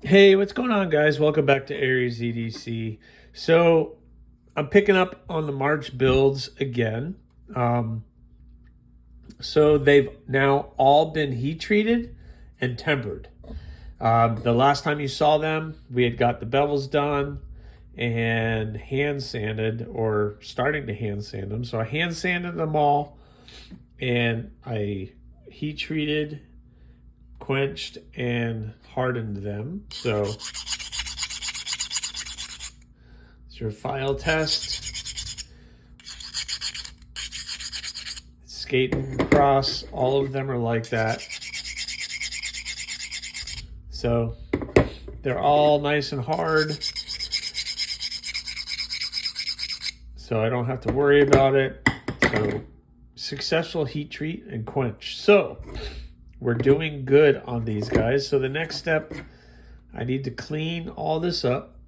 Hey, what's going on, guys? Welcome back to Aries EDC. So I'm picking up on the March builds again. Um, so they've now all been heat treated and tempered. The last time you saw them, we had got the bevels done and hand sanded, or starting to hand sand them. So I hand sanded them all and I heat treated, quenched, and hardened them. So it's your file test. Skating across, all of them are like that. So they're all nice and hard. So I don't have to worry about it. So successful heat treat and quench. So we're doing good on these guys. So the next step, I need to clean all this up.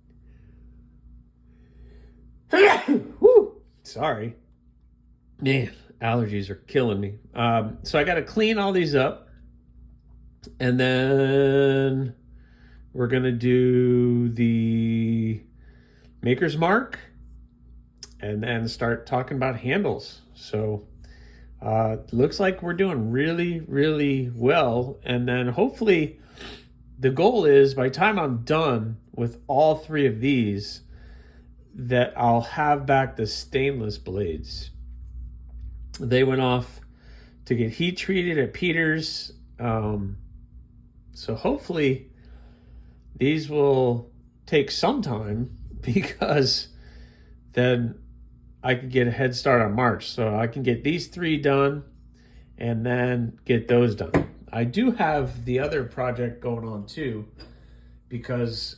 Woo! Sorry. Man, allergies are killing me. So I got to clean all these up. And then we're going to do the Maker's Mark and then start talking about handles. So looks like we're doing really, really well. And then hopefully the goal is by the time I'm done with all three of these, that I'll have back the stainless blades. They went off to get heat treated at Peters. So hopefully these will take some time, because then I can get a head start on March. So I can get these three done and then get those done. I do have the other project going on too, because,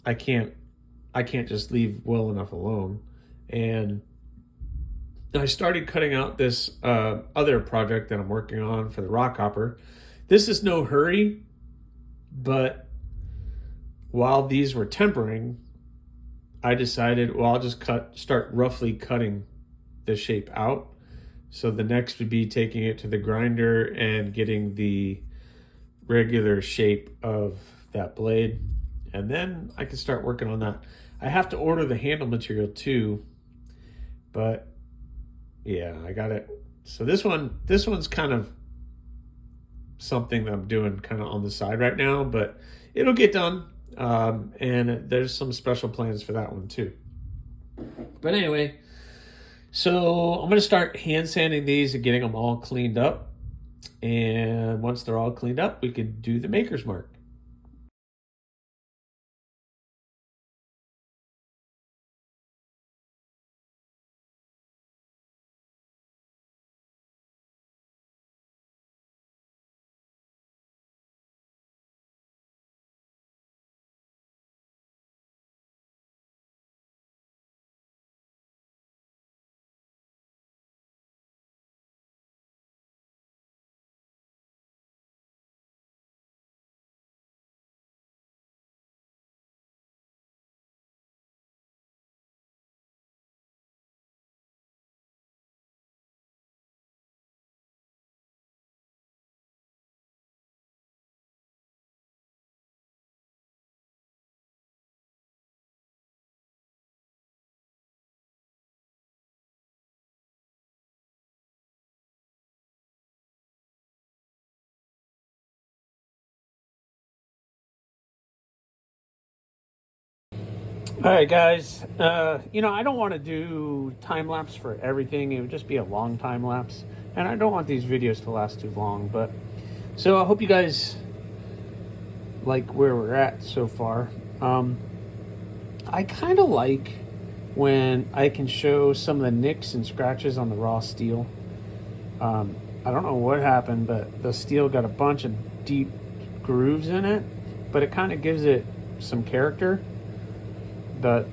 I can't just leave well enough alone. And I started cutting out this other project that I'm working on for the rock hopper. This is no hurry, but while these were tempering, I decided, well, I'll just start roughly cutting the shape out. So the next would be taking it to the grinder and getting the regular shape of that blade. And then I can start working on that. I have to order the handle material too, but yeah, I got it. So this one's kind of something that I'm doing kind of on the side right now, but it'll get done. And there's some special plans for that one too. But anyway, so I'm going to start hand sanding these and getting them all cleaned up. And once they're all cleaned up, we can do the Maker's Mark. All right, guys. I don't want to do time lapse for everything. It would just be a long time lapse, and I don't want these videos to last too long. But so I hope you guys like where we're at so far. I kind of like when I can show some of the nicks and scratches on the raw steel. I don't know what happened, but the steel got a bunch of deep grooves in it, but it kind of gives it some character. But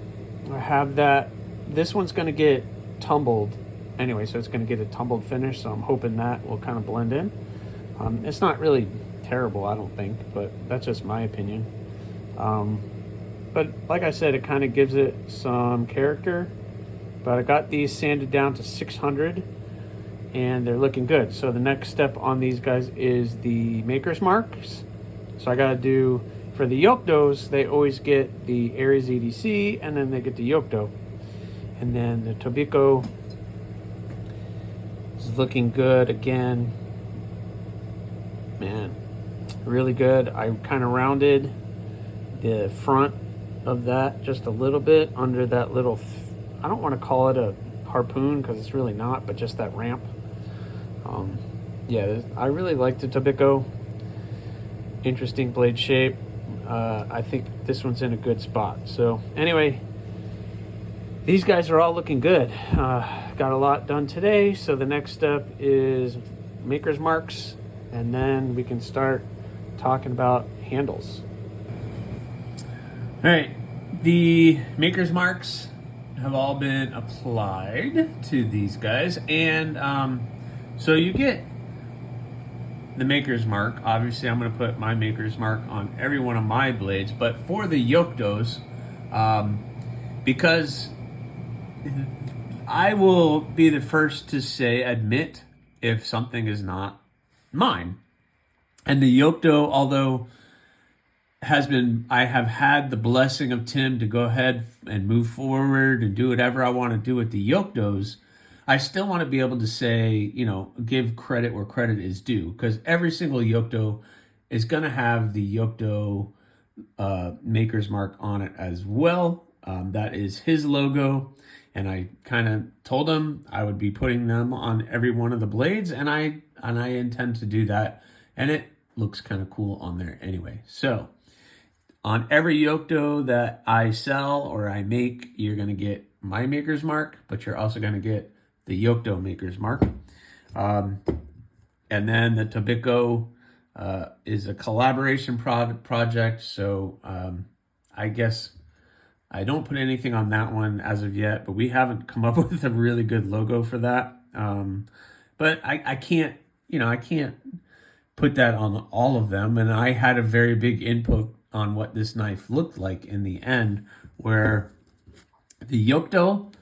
I have that. This one's going to get tumbled anyway, so it's going to get a tumbled finish. So I'm hoping that will kind of blend in. It's not really terrible, I don't think, but that's just my opinion. But like I said, it kind of gives it some character. But I got these sanded down to 600 and they're looking good. So the next step on these guys is the Maker's Marks. So I got to do For the Yokdos, they always get the Aries EDC, and then they get the Yokdo. And then the Tobiko is looking good again. Man, really good. I kind of rounded the front of that just a little bit under that little, I don't want to call it a harpoon because it's really not, but just that ramp. Yeah, I really like the Tobiko. Interesting blade shape. I think this one's in a good spot. So anyway, these guys are all looking good. Got a lot done today. So the next step is maker's marks, and then we can start talking about handles. All right, the maker's marks have all been applied to these guys, and so you get the maker's mark. Obviously, I'm going to put my maker's mark on every one of my blades, but for the Yokdos, because I will be the first to admit if something is not mine. And the Yokdo, although I have had the blessing of Tim to go ahead and move forward and do whatever I want to do with the Yokdos, I still want to be able to say, give credit where credit is due, because every single Yokdo is going to have the Yokdo maker's mark on it as well. That is his logo, and I kind of told him I would be putting them on every one of the blades, and I intend to do that, and it looks kind of cool on there anyway. So on every Yokdo that I sell or I make, you're going to get my maker's mark, but you're also going to get the Yokdo maker's mark. And then the Tobiko is a collaboration project. So I guess I don't put anything on that one as of yet, but we haven't come up with a really good logo for that. But I can't put that on all of them. And I had a very big input on what this knife looked like in the end, where the Yokdo,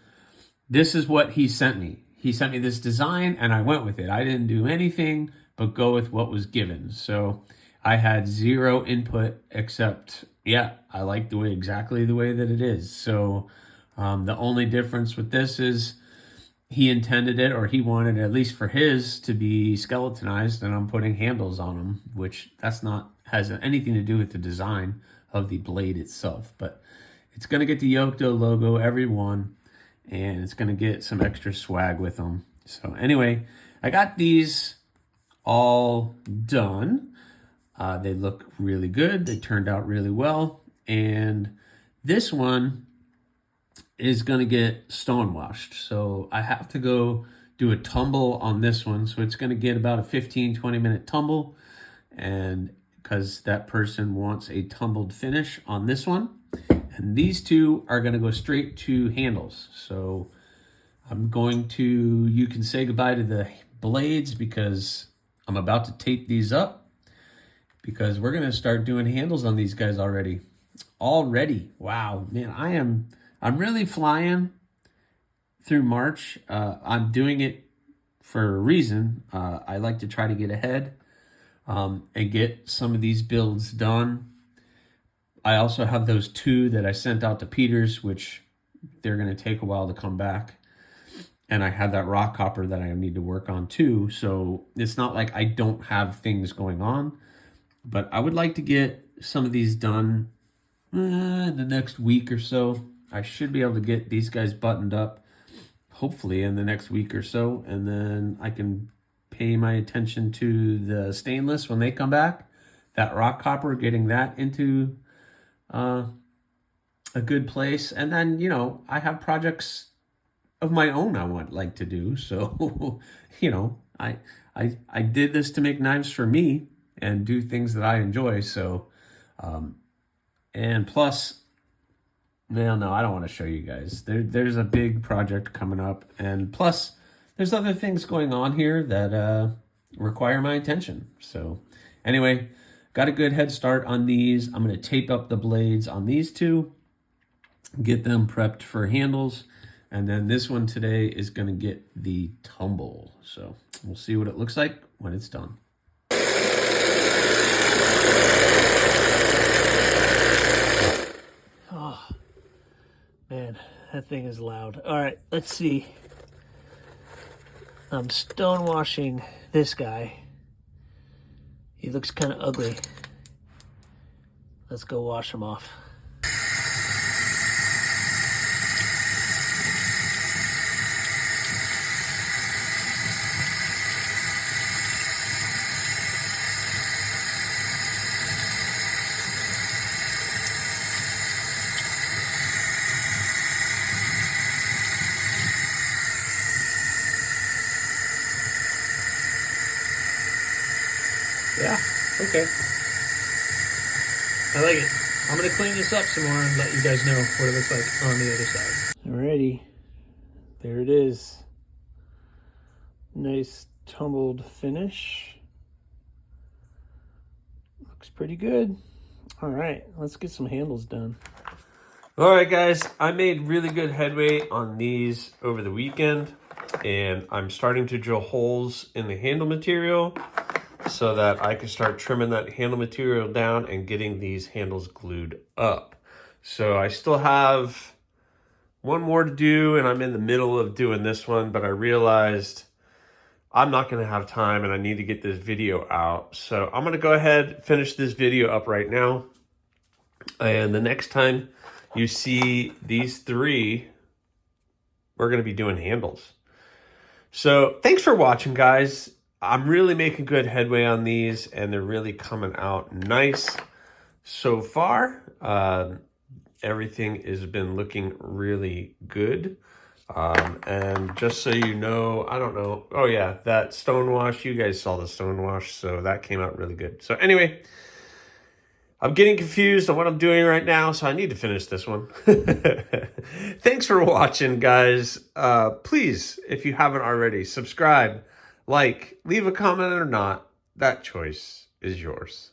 this is what he sent me. He sent me this design and I went with it. I didn't do anything but go with what was given. So I had zero input except, I like exactly the way that it is. So the only difference with this is he intended it, or he wanted, at least for his, to be skeletonized, and I'm putting handles on them, which has anything to do with the design of the blade itself. But it's going to get the Yokdo logo, every one, and it's going to get some extra swag with them. So anyway, I got these all done. They look really good. They turned out really well. And this one is going to get stonewashed. So I have to go do a tumble on this one. So it's going to get about a 15-20 minute tumble. And because that person wants a tumbled finish on this one. And these two are going to go straight to handles. So you can say goodbye to the blades because I'm about to tape these up, because we're going to start doing handles on these guys already. Wow, man, I'm really flying through March. I'm doing it for a reason. I like to try to get ahead and get some of these builds done. I also have those two that I sent out to Peters, which they're going to take a while to come back. And I have that rock copper that I need to work on too. So it's not like I don't have things going on, but I would like to get some of these done in the next week or so. I should be able to get these guys buttoned up, hopefully in the next week or so. And then I can pay my attention to the stainless when they come back. That rock copper, getting that into a good place. And then, I have projects of my own I like to do. So, I did this to make knives for me and do things that I enjoy. So, and plus, no, I don't want to show you guys. There's a big project coming up. And plus, there's other things going on here that require my attention. So anyway, got a good head start on these. I'm going to tape up the blades on these two, get them prepped for handles. And then this one today is going to get the tumble. So we'll see what it looks like when it's done. that thing is loud. All right, let's see. I'm stonewashing this guy. He looks kind of ugly. Let's go wash him off. Yeah, okay. I like it. I'm going to clean this up some more and let you guys know what it looks like on the other side. Alrighty. There it is. Nice tumbled finish. Looks pretty good. Alright, let's get some handles done. All right, guys, I made really good headway on these over the weekend, and I'm starting to drill holes in the handle material so that I can start trimming that handle material down and getting these handles glued up. So I still have one more to do, and I'm in the middle of doing this one, but I realized I'm not going to have time and I need to get this video out. So I'm going to go ahead, finish this video up right now. And the next time you see these three, we're going to be doing handles. So thanks for watching, guys. I'm really making good headway on these, and they're really coming out nice so far. Everything has been looking really good. And just so you know, I don't know. Oh yeah, that stonewash, you guys saw the stonewash, so that came out really good. So anyway, I'm getting confused on what I'm doing right now, so I need to finish this one. Thanks for watching, guys. Please, if you haven't already, subscribe, like, leave a comment or not. That choice is yours.